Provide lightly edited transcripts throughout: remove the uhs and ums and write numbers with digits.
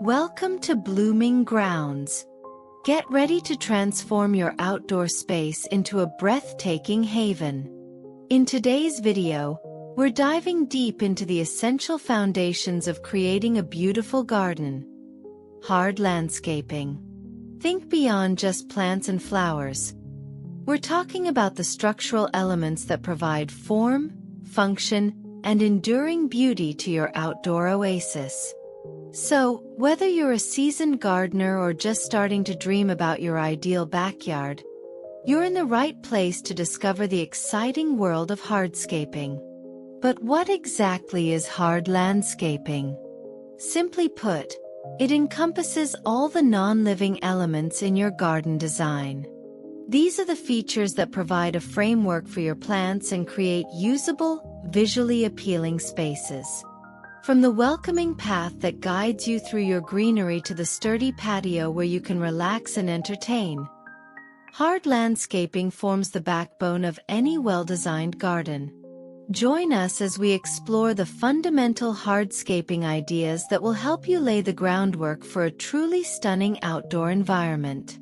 Welcome to Blooming Grounds. Get ready to transform your outdoor space into a breathtaking haven. In today's video, we're diving deep into the essential foundations of creating a beautiful garden. Hard landscaping. Think beyond just plants and flowers. We're talking about the structural elements that provide form, function, and enduring beauty to your outdoor oasis. So, whether you're a seasoned gardener or just starting to dream about your ideal backyard, you're in the right place to discover the exciting world of hardscaping. But what exactly is hard landscaping? Simply put, it encompasses all the non-living elements in your garden design. These are the features that provide a framework for your plants and create usable, visually appealing spaces. From the welcoming path that guides you through your greenery to the sturdy patio where you can relax and entertain, hard landscaping forms the backbone of any well-designed garden. Join us as we explore the fundamental hardscaping ideas that will help you lay the groundwork for a truly stunning outdoor environment.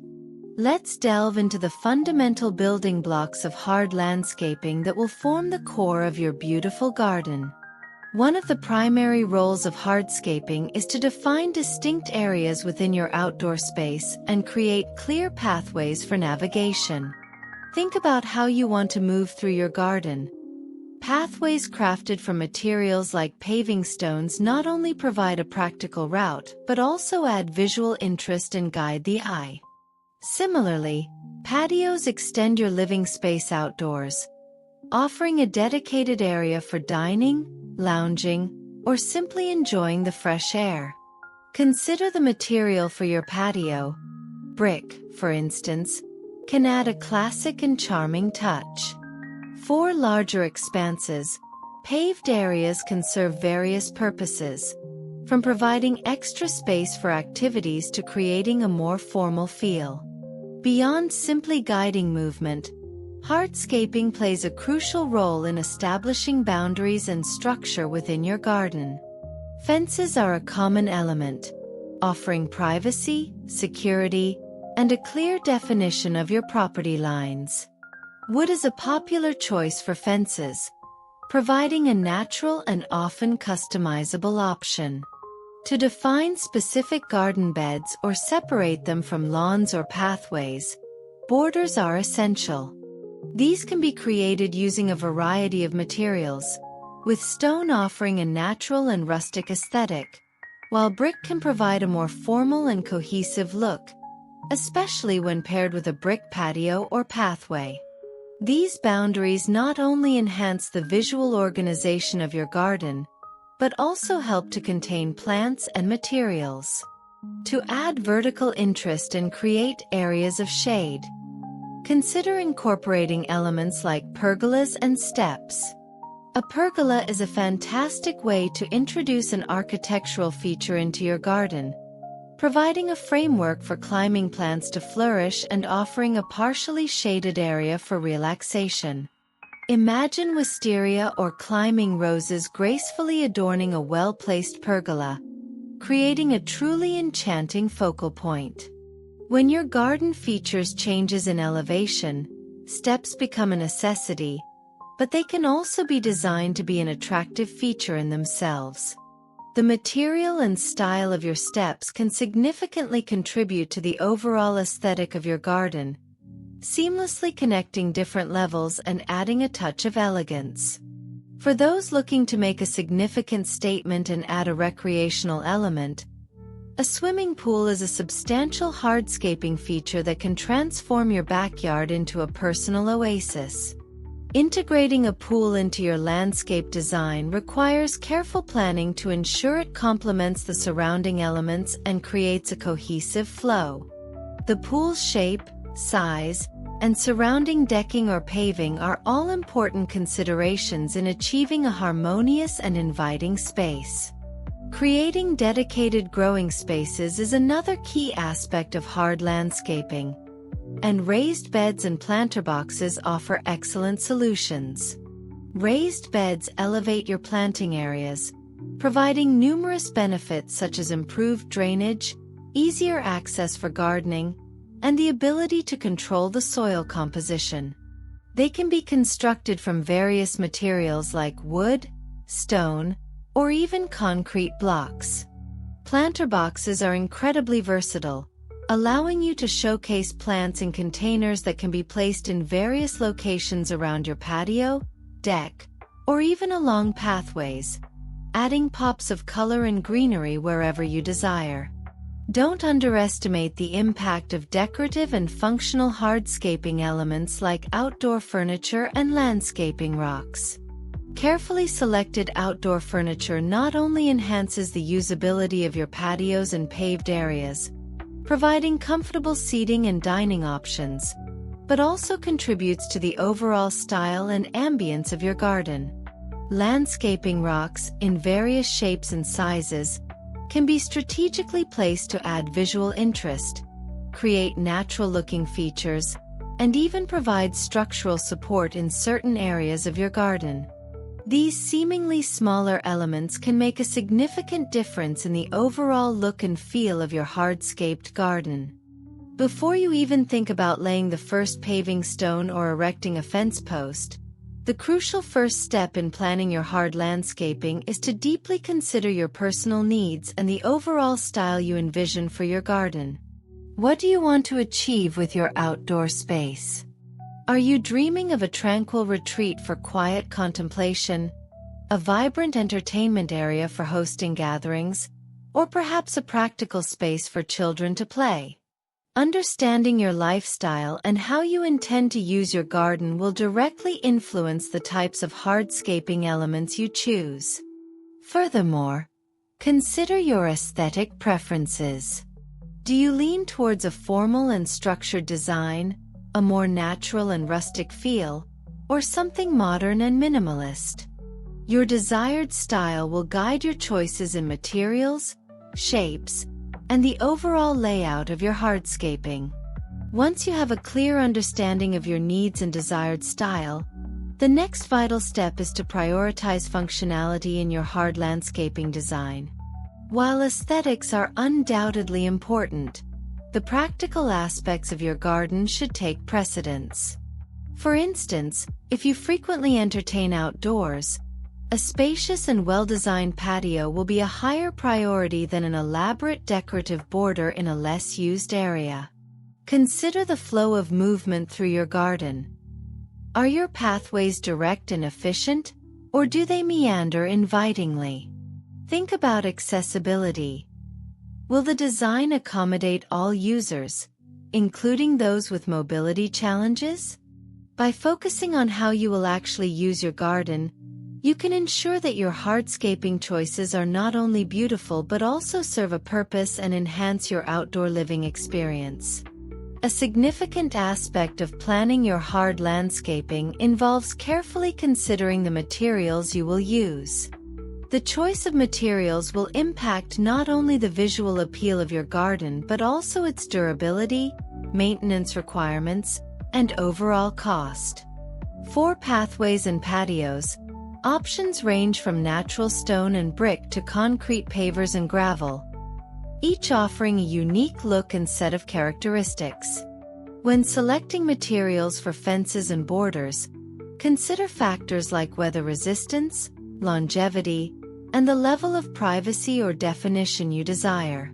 Let's delve into the fundamental building blocks of hard landscaping that will form the core of your beautiful garden. One of the primary roles of hardscaping is to define distinct areas within your outdoor space and create clear pathways for navigation. Think about how you want to move through your garden. Pathways crafted from materials like paving stones not only provide a practical route but also add visual interest and guide the eye. Similarly, patios extend your living space outdoors, offering a dedicated area for dining, lounging, or simply enjoying the fresh air. Consider the material for your patio. Brick, for instance, can add a classic and charming touch. For larger expanses, paved areas can serve various purposes, from providing extra space for activities to creating a more formal feel. Beyond simply guiding movement, hardscaping plays a crucial role in establishing boundaries and structure within your garden. Fences are a common element, offering privacy, security, and a clear definition of your property lines. Wood is a popular choice for fences, providing a natural and often customizable option. To define specific garden beds or separate them from lawns or pathways, borders are essential. These can be created using a variety of materials, with stone offering a natural and rustic aesthetic, while brick can provide a more formal and cohesive look, especially when paired with a brick patio or pathway. These boundaries not only enhance the visual organization of your garden, but also help to contain plants and materials. To add vertical interest and create areas of shade, consider incorporating elements like pergolas and steps. A pergola is a fantastic way to introduce an architectural feature into your garden, providing a framework for climbing plants to flourish and offering a partially shaded area for relaxation. Imagine wisteria or climbing roses gracefully adorning a well-placed pergola, creating a truly enchanting focal point. When your garden features changes in elevation, steps become a necessity, but they can also be designed to be an attractive feature in themselves. The material and style of your steps can significantly contribute to the overall aesthetic of your garden, seamlessly connecting different levels and adding a touch of elegance. For those looking to make a significant statement and add a recreational element, a swimming pool is a substantial hardscaping feature that can transform your backyard into a personal oasis. Integrating a pool into your landscape design requires careful planning to ensure it complements the surrounding elements and creates a cohesive flow. The pool's shape, size, and surrounding decking or paving are all important considerations in achieving a harmonious and inviting space. Creating dedicated growing spaces is another key aspect of hard landscaping, and raised beds and planter boxes offer excellent solutions. Raised beds elevate your planting areas, providing numerous benefits such as improved drainage, easier access for gardening, and the ability to control the soil composition. They can be constructed from various materials like wood, stone, or even concrete blocks. Planter boxes are incredibly versatile, allowing you to showcase plants in containers that can be placed in various locations around your patio, deck, or even along pathways, adding pops of color and greenery wherever you desire. Don't underestimate the impact of decorative and functional hardscaping elements like outdoor furniture and landscaping rocks. Carefully selected outdoor furniture not only enhances the usability of your patios and paved areas, providing comfortable seating and dining options, but also contributes to the overall style and ambience of your garden. Landscaping rocks, in various shapes and sizes, can be strategically placed to add visual interest, create natural-looking features, and even provide structural support in certain areas of your garden. These seemingly smaller elements can make a significant difference in the overall look and feel of your hardscaped garden. Before you even think about laying the first paving stone or erecting a fence post, the crucial first step in planning your hard landscaping is to deeply consider your personal needs and the overall style you envision for your garden. What do you want to achieve with your outdoor space? Are you dreaming of a tranquil retreat for quiet contemplation, a vibrant entertainment area for hosting gatherings, or perhaps a practical space for children to play? Understanding your lifestyle and how you intend to use your garden will directly influence the types of hardscaping elements you choose. Furthermore, consider your aesthetic preferences. Do you lean towards a formal and structured design, a more natural and rustic feel, or something modern and minimalist? Your desired style will guide your choices in materials, shapes, and the overall layout of your hardscaping. Once you have a clear understanding of your needs and desired style, the next vital step is to prioritize functionality in your hard landscaping design. While aesthetics are undoubtedly important, the practical aspects of your garden should take precedence. For instance, if you frequently entertain outdoors, a spacious and well-designed patio will be a higher priority than an elaborate decorative border in a less used area. Consider the flow of movement through your garden. Are your pathways direct and efficient, or do they meander invitingly? Think about accessibility. Will the design accommodate all users, including those with mobility challenges? By focusing on how you will actually use your garden, you can ensure that your hardscaping choices are not only beautiful but also serve a purpose and enhance your outdoor living experience. A significant aspect of planning your hard landscaping involves carefully considering the materials you will use. The choice of materials will impact not only the visual appeal of your garden but also its durability, maintenance requirements, and overall cost. For pathways and patios, options range from natural stone and brick to concrete pavers and gravel, each offering a unique look and set of characteristics. When selecting materials for fences and borders, consider factors like weather resistance, longevity, and the level of privacy or definition you desire.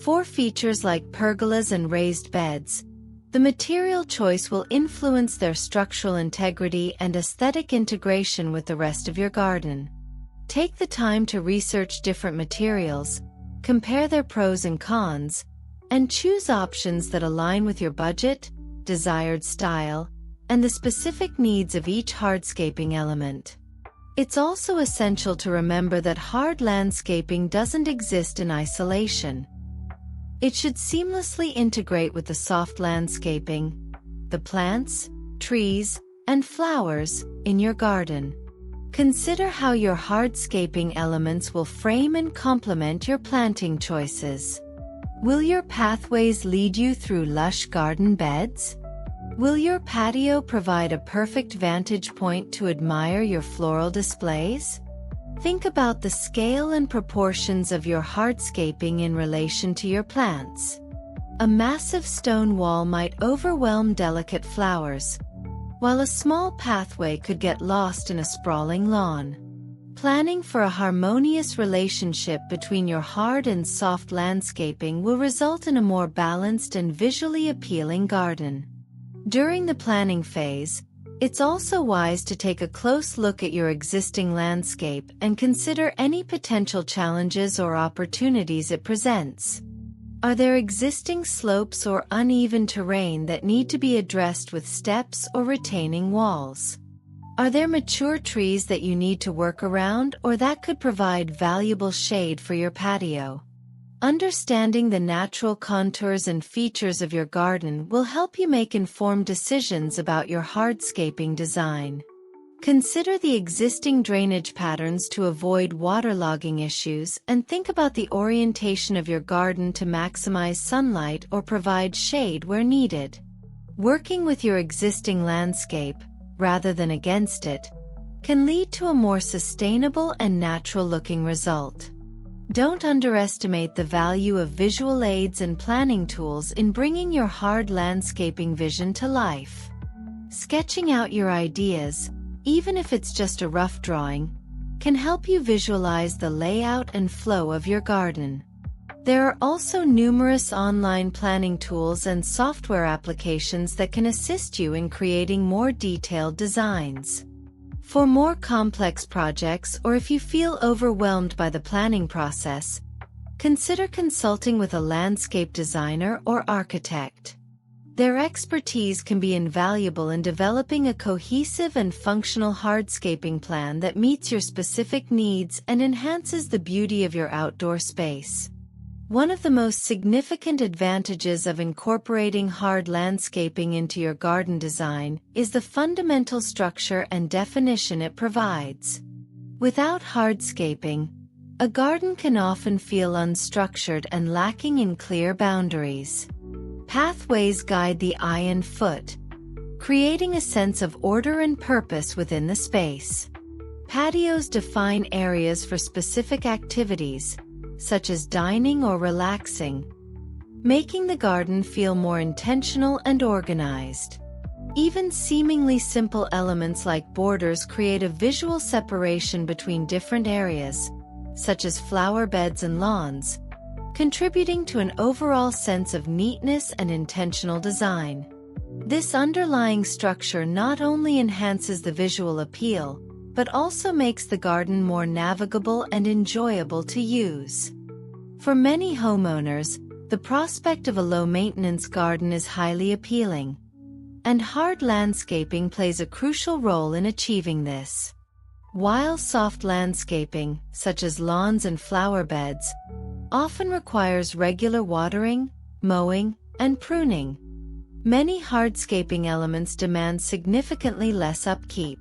For features like pergolas and raised beds, the material choice will influence their structural integrity and aesthetic integration with the rest of your garden. Take the time to research different materials, compare their pros and cons, and choose options that align with your budget, desired style, and the specific needs of each hardscaping element. It's also essential to remember that hard landscaping doesn't exist in isolation. It should seamlessly integrate with the soft landscaping, the plants, trees, and flowers in your garden. Consider how your hardscaping elements will frame and complement your planting choices. Will your pathways lead you through lush garden beds? Will your patio provide a perfect vantage point to admire your floral displays? Think about the scale and proportions of your hardscaping in relation to your plants. A massive stone wall might overwhelm delicate flowers, while a small pathway could get lost in a sprawling lawn. Planning for a harmonious relationship between your hard and soft landscaping will result in a more balanced and visually appealing garden. During the planning phase, it's also wise to take a close look at your existing landscape and consider any potential challenges or opportunities it presents. Are there existing slopes or uneven terrain that need to be addressed with steps or retaining walls? Are there mature trees that you need to work around or that could provide valuable shade for your patio? Understanding the natural contours and features of your garden will help you make informed decisions about your hardscaping design. Consider the existing drainage patterns to avoid waterlogging issues and think about the orientation of your garden to maximize sunlight or provide shade where needed. Working with your existing landscape, rather than against it, can lead to a more sustainable and natural-looking result. Don't underestimate the value of visual aids and planning tools in bringing your hard landscaping vision to life. Sketching out your ideas, even if it's just a rough drawing, can help you visualize the layout and flow of your garden. There are also numerous online planning tools and software applications that can assist you in creating more detailed designs. For more complex projects or if you feel overwhelmed by the planning process, consider consulting with a landscape designer or architect. Their expertise can be invaluable in developing a cohesive and functional hardscaping plan that meets your specific needs and enhances the beauty of your outdoor space. One of the most significant advantages of incorporating hard landscaping into your garden design is the fundamental structure and definition it provides. Without hardscaping, a garden can often feel unstructured and lacking in clear boundaries. Pathways guide the eye and foot, creating a sense of order and purpose within the space. Patios define areas for specific activities, such as dining or relaxing, making the garden feel more intentional and organized. Even seemingly simple elements like borders create a visual separation between different areas, such as flower beds and lawns, contributing to an overall sense of neatness and intentional design. This underlying structure not only enhances the visual appeal, but also makes the garden more navigable and enjoyable to use. For many homeowners, the prospect of a low-maintenance garden is highly appealing, and hard landscaping plays a crucial role in achieving this. While soft landscaping, such as lawns and flower beds, often requires regular watering, mowing, and pruning, many hardscaping elements demand significantly less upkeep.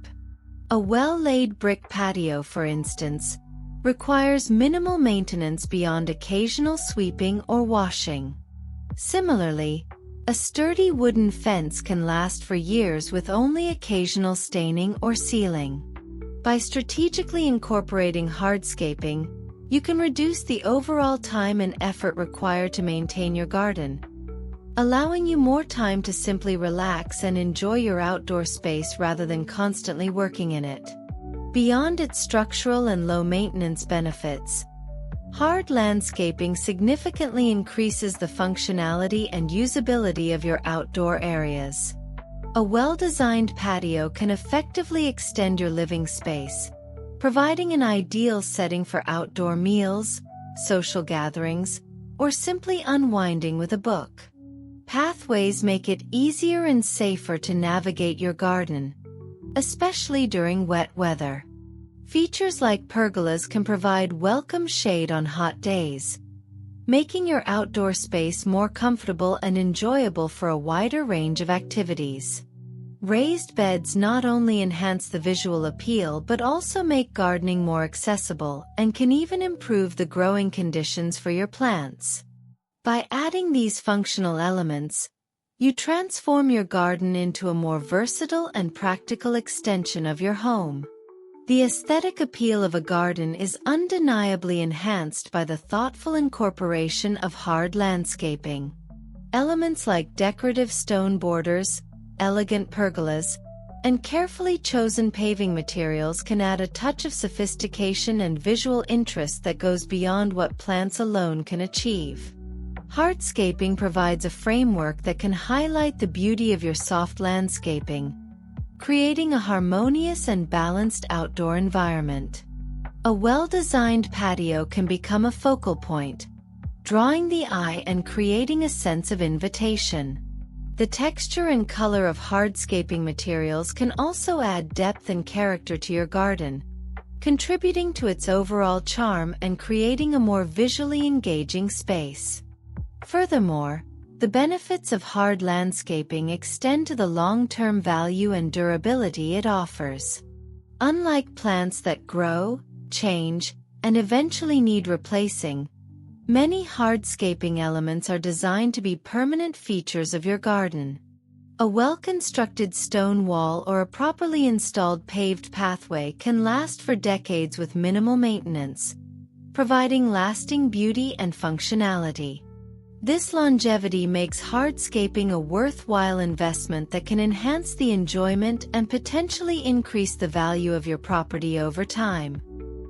A well-laid brick patio, for instance, requires minimal maintenance beyond occasional sweeping or washing. Similarly, a sturdy wooden fence can last for years with only occasional staining or sealing. By strategically incorporating hardscaping, you can reduce the overall time and effort required to maintain your garden, allowing you more time to simply relax and enjoy your outdoor space rather than constantly working in it. Beyond its structural and low-maintenance benefits, hard landscaping significantly increases the functionality and usability of your outdoor areas. A well-designed patio can effectively extend your living space, providing an ideal setting for outdoor meals, social gatherings, or simply unwinding with a book. Pathways make it easier and safer to navigate your garden, especially during wet weather. Features like pergolas can provide welcome shade on hot days, making your outdoor space more comfortable and enjoyable for a wider range of activities. Raised beds not only enhance the visual appeal but also make gardening more accessible and can even improve the growing conditions for your plants. By adding these functional elements, you transform your garden into a more versatile and practical extension of your home. The aesthetic appeal of a garden is undeniably enhanced by the thoughtful incorporation of hard landscaping. Elements like decorative stone borders, elegant pergolas, and carefully chosen paving materials can add a touch of sophistication and visual interest that goes beyond what plants alone can achieve. Hardscaping provides a framework that can highlight the beauty of your soft landscaping, creating a harmonious and balanced outdoor environment. A well-designed patio can become a focal point, drawing the eye and creating a sense of invitation. The texture and color of hardscaping materials can also add depth and character to your garden, contributing to its overall charm and creating a more visually engaging space. Furthermore, the benefits of hard landscaping extend to the long-term value and durability it offers. Unlike plants that grow, change, and eventually need replacing, many hardscaping elements are designed to be permanent features of your garden. A well-constructed stone wall or a properly installed paved pathway can last for decades with minimal maintenance, providing lasting beauty and functionality. This longevity makes hardscaping a worthwhile investment that can enhance the enjoyment and potentially increase the value of your property over time.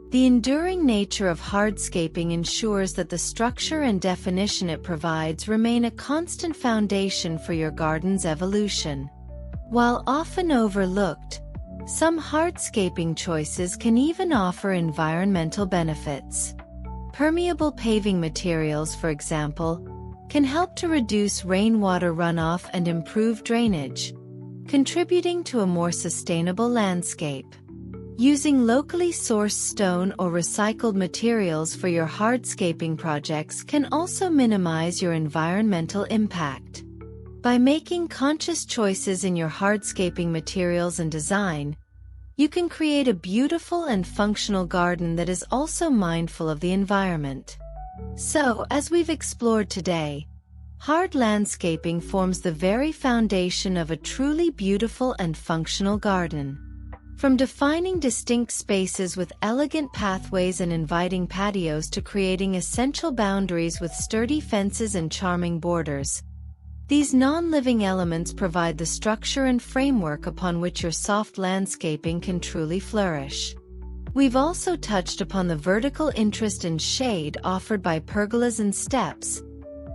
The enduring nature of hardscaping ensures that the structure and definition it provides remain a constant foundation for your garden's evolution. While often overlooked, some hardscaping choices can even offer environmental benefits. Permeable paving materials, for example, can help to reduce rainwater runoff and improve drainage, contributing to a more sustainable landscape. Using locally sourced stone or recycled materials for your hardscaping projects can also minimize your environmental impact. By making conscious choices in your hardscaping materials and design, you can create a beautiful and functional garden that is also mindful of the environment. So, as we've explored today, hard landscaping forms the very foundation of a truly beautiful and functional garden. From defining distinct spaces with elegant pathways and inviting patios to creating essential boundaries with sturdy fences and charming borders, these non-living elements provide the structure and framework upon which your soft landscaping can truly flourish. We've also touched upon the vertical interest and shade offered by pergolas and steps,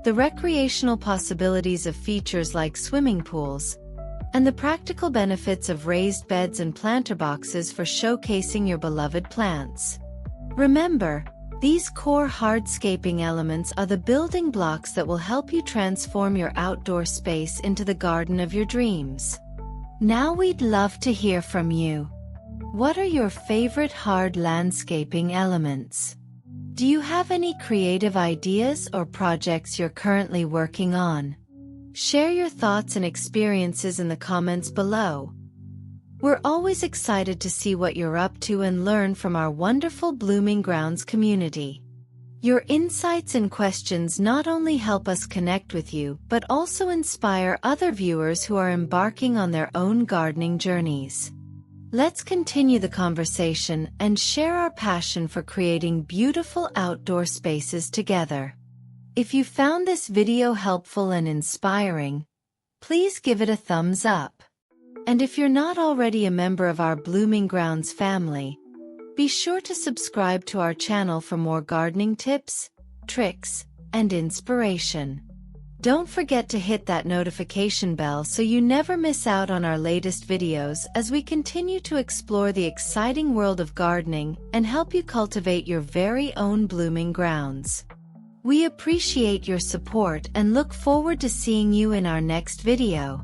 the recreational possibilities of features like swimming pools, and the practical benefits of raised beds and planter boxes for showcasing your beloved plants. Remember, these core hardscaping elements are the building blocks that will help you transform your outdoor space into the garden of your dreams. Now we'd love to hear from you. What are your favorite hard landscaping elements? Do you have any creative ideas or projects you're currently working on? Share your thoughts and experiences in the comments below. We're always excited to see what you're up to and learn from our wonderful Blooming Grounds community. Your insights and questions not only help us connect with you but also inspire other viewers who are embarking on their own gardening journeys. Let's continue the conversation and share our passion for creating beautiful outdoor spaces together. If you found this video helpful and inspiring, please give it a thumbs up. And if you're not already a member of our Blooming Grounds family, be sure to subscribe to our channel for more gardening tips, tricks, and inspiration. Don't forget to hit that notification bell so you never miss out on our latest videos as we continue to explore the exciting world of gardening and help you cultivate your very own blooming grounds. We appreciate your support and look forward to seeing you in our next video.